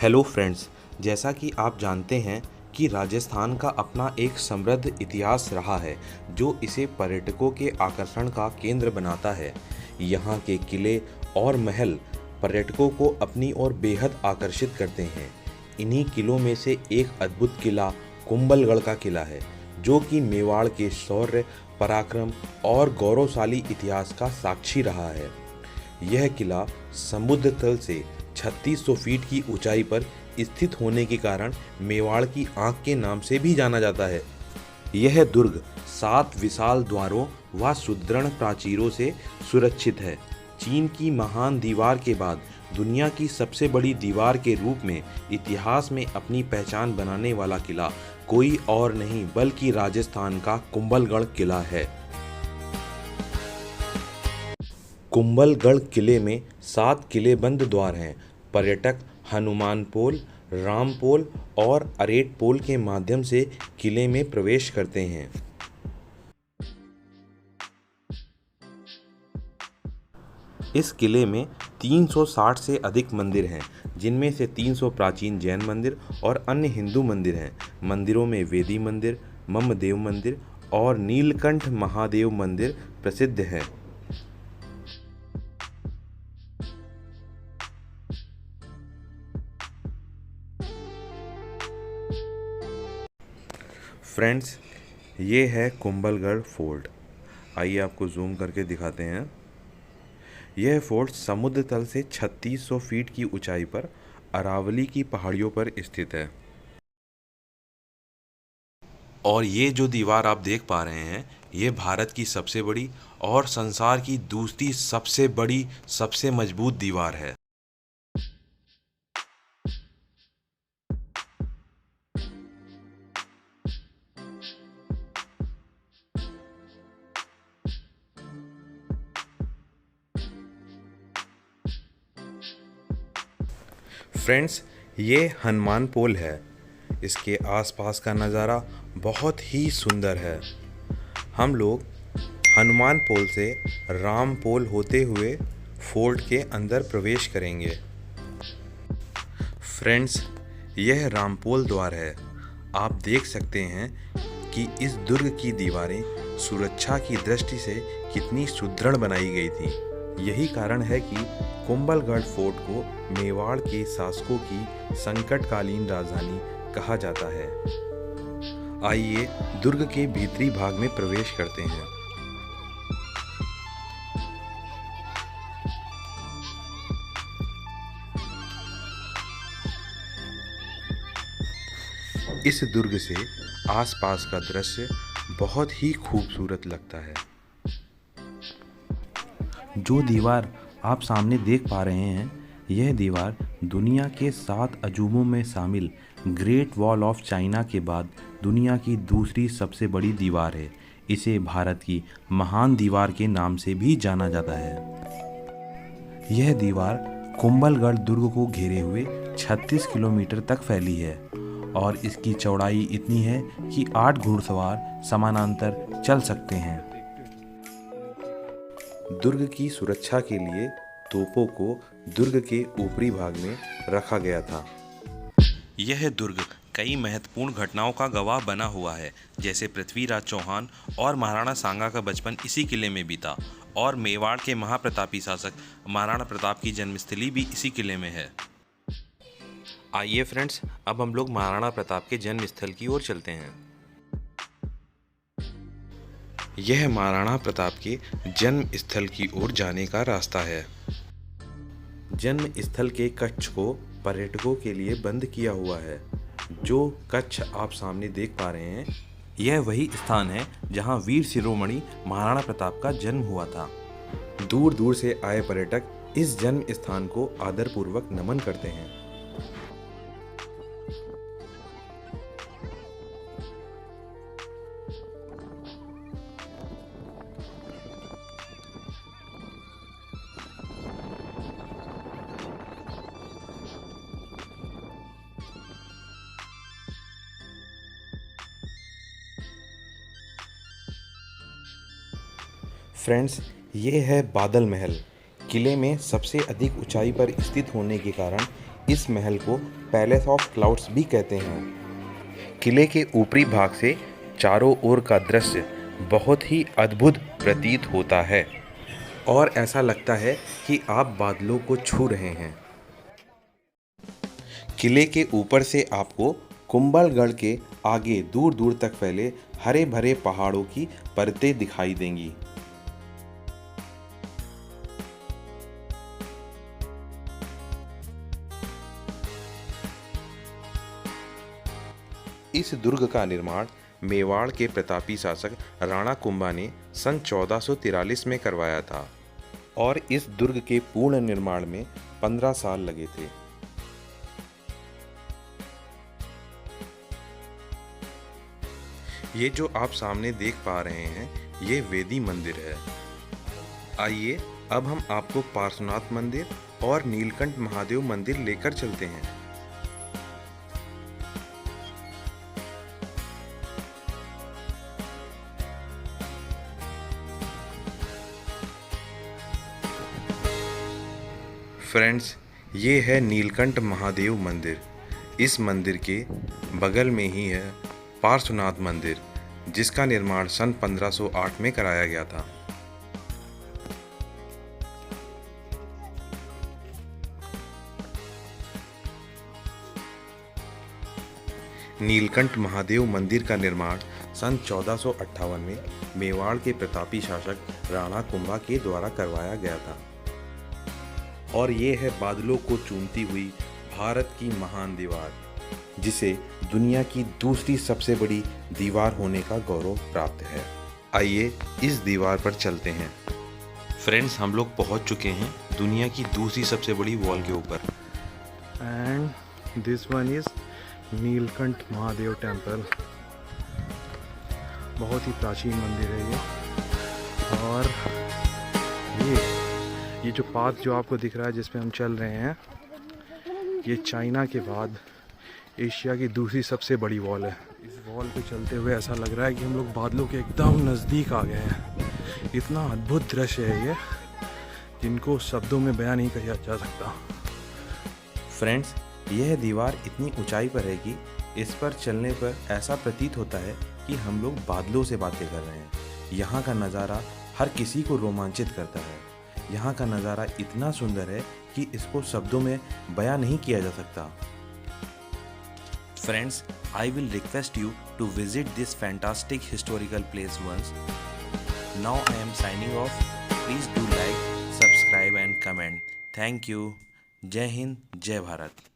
Hello friends, जैसा कि आप जानते हैं कि राजस्थान का अपना एक समृद्ध इतिहास रहा है जो इसे पर्यटकों के आकर्षण का केंद्र बनाता है। यहाँ के किले और महल पर्यटकों को अपनी ओर बेहद आकर्षित करते हैं। इन्हीं किलों में से एक अद्भुत किला कुंभलगढ़ का किला है, जो कि मेवाड़ के शौर्य, पराक्रम और गौरवशाली इतिहास का साक्षी रहा है। यह किला समुद्र तल से 3600 फीट की ऊंचाई पर स्थित होने के कारण मेवाड़ की आंख के नाम से भी जाना जाता है। यह दुर्ग 7 विशाल द्वारों व सुदृढ़ प्राचीरों से सुरक्षित है। चीन की महान दीवार के बाद दुनिया की सबसे बड़ी दीवार के रूप में इतिहास में अपनी पहचान बनाने वाला किला कोई और नहीं बल्कि राजस्थान का कुंभलगढ़ किला है। कुंभलगढ़ किले में 7 किलेबंद द्वार हैं। पर्यटक हनुमान पोल, राम पोल और अरेट पोल के माध्यम से किले में प्रवेश करते हैं। इस किले में 360 से अधिक मंदिर हैं, जिनमें से 300 प्राचीन जैन मंदिर और अन्य हिंदू मंदिर हैं। मंदिरों में वेदी मंदिर, ममदेव मंदिर और नीलकंठ महादेव मंदिर प्रसिद्ध हैं। फ्रेंड्स, ये है कुंभलगढ़ फोर्ट। आइए आपको जूम करके दिखाते हैं। यह फोर्ट समुद्र तल से 3600 फीट की ऊंचाई पर अरावली की पहाड़ियों पर स्थित है। और ये जो दीवार आप देख पा रहे हैं, ये भारत की सबसे बड़ी और संसार की दूसरी सबसे बड़ी, सबसे मजबूत दीवार है। फ्रेंड्स, ये हनुमान पोल है। इसके आसपास का नज़ारा बहुत ही सुंदर है। हम लोग हनुमान पोल से राम पोल होते हुए फोर्ट के अंदर प्रवेश करेंगे। फ्रेंड्स, यह रामपोल द्वार है। आप देख सकते हैं कि इस दुर्ग की दीवारें सुरक्षा की दृष्टि से कितनी सुदृढ़ बनाई गई थी। यही कारण है कि कुंभलगढ़ फोर्ट को मेवाड़ के शासकों की संकटकालीन राजधानी कहा जाता है। आइए दुर्ग के भीतरी भाग में प्रवेश करते हैं। इस दुर्ग से आसपास का दृश्य बहुत ही खूबसूरत लगता है। जो दीवार आप सामने देख पा रहे हैं, यह दीवार दुनिया के 7 अजूबों में शामिल ग्रेट वॉल ऑफ चाइना के बाद दुनिया की दूसरी सबसे बड़ी दीवार है। इसे भारत की महान दीवार के नाम से भी जाना जाता है। यह दीवार कुंभलगढ़ दुर्ग को घेरे हुए 36 किलोमीटर तक फैली है और इसकी चौड़ाई इतनी है कि 8 घुड़सवार समानांतर चल सकते हैं। दुर्ग की सुरक्षा के लिए तोपों को दुर्ग के ऊपरी भाग में रखा गया था। यह दुर्ग कई महत्वपूर्ण घटनाओं का गवाह बना हुआ है, जैसे पृथ्वीराज चौहान और महाराणा सांगा का बचपन इसी किले में बीता और मेवाड़ के महाप्रतापी शासक महाराणा प्रताप की जन्मस्थली भी इसी किले में है। आइए फ्रेंड्स, अब हम लोग महाराणा प्रताप के जन्म स्थल की ओर चलते हैं। यह महाराणा प्रताप के जन्म स्थल की ओर जाने का रास्ता है। जन्म स्थल के कक्ष को पर्यटकों के लिए बंद किया हुआ है। जो कक्ष आप सामने देख पा रहे हैं, यह वही स्थान है जहां वीर शिरोमणि महाराणा प्रताप का जन्म हुआ था। दूर दूर से आए पर्यटक इस जन्म स्थान को आदरपूर्वक नमन करते हैं। फ्रेंड्स, ये है बादल महल। किले में सबसे अधिक ऊंचाई पर स्थित होने के कारण इस महल को पैलेस ऑफ क्लाउड्स भी कहते हैं। किले के ऊपरी भाग से चारों ओर का दृश्य बहुत ही अद्भुत प्रतीत होता है और ऐसा लगता है कि आप बादलों को छू रहे हैं। किले के ऊपर से आपको कुंभलगढ़ के आगे दूर दूर तक फैले हरे भरे पहाड़ों की परतें दिखाई देंगी। इस दुर्ग का निर्माण मेवाड़ के प्रतापी शासक राणा कुंभा ने सन 1443 में करवाया था और इस दुर्ग के पूर्ण निर्माण में 15 साल लगे थे। ये जो आप सामने देख पा रहे हैं, ये वेदी मंदिर है। आइए अब हम आपको पार्श्वनाथ मंदिर और नीलकंठ महादेव मंदिर लेकर चलते हैं। फ्रेंड्स, ये है नीलकंठ महादेव मंदिर। इस मंदिर के बगल में ही है पार्श्वनाथ मंदिर, जिसका निर्माण सन 1508 में कराया गया था। नीलकंठ महादेव मंदिर का निर्माण सन 1458 में मेवाड़ के प्रतापी शासक राणा कुंभा के द्वारा करवाया गया था और ये है बादलों को चूमती हुई भारत की महान दीवार, जिसे दुनिया की दूसरी सबसे बड़ी दीवार होने का गौरव प्राप्त है। आइए इस दीवार पर चलते हैं। फ्रेंड्स, हम लोग पहुंच चुके हैं दुनिया की दूसरी सबसे बड़ी वॉल के ऊपर। And this one is Neelkanth Mahadev temple. बहुत ही प्राचीन मंदिर है ये। और ये जो पाथ जो आपको दिख रहा है जिस पे हम चल रहे हैं, ये चाइना के बाद एशिया की दूसरी सबसे बड़ी वॉल है। इस वॉल पे चलते हुए ऐसा लग रहा है कि हम लोग बादलों के एकदम नज़दीक आ गए हैं। इतना अद्भुत दृश्य है ये, जिनको शब्दों में बयान नहीं किया जा सकता। फ्रेंड्स, यह दीवार इतनी ऊंचाई पर है कि इस पर चलने पर ऐसा प्रतीत होता है कि हम लोग बादलों से बातें कर रहे हैं। यहाँ का नज़ारा हर किसी को रोमांचित करता है। यहाँ का नज़ारा इतना सुंदर है कि इसको शब्दों में बयां नहीं किया जा सकता। Friends, I will request you to visit this fantastic historical place once. Now I am signing off. Please do like, subscribe and comment. Thank you. जय हिंद, जय भारत।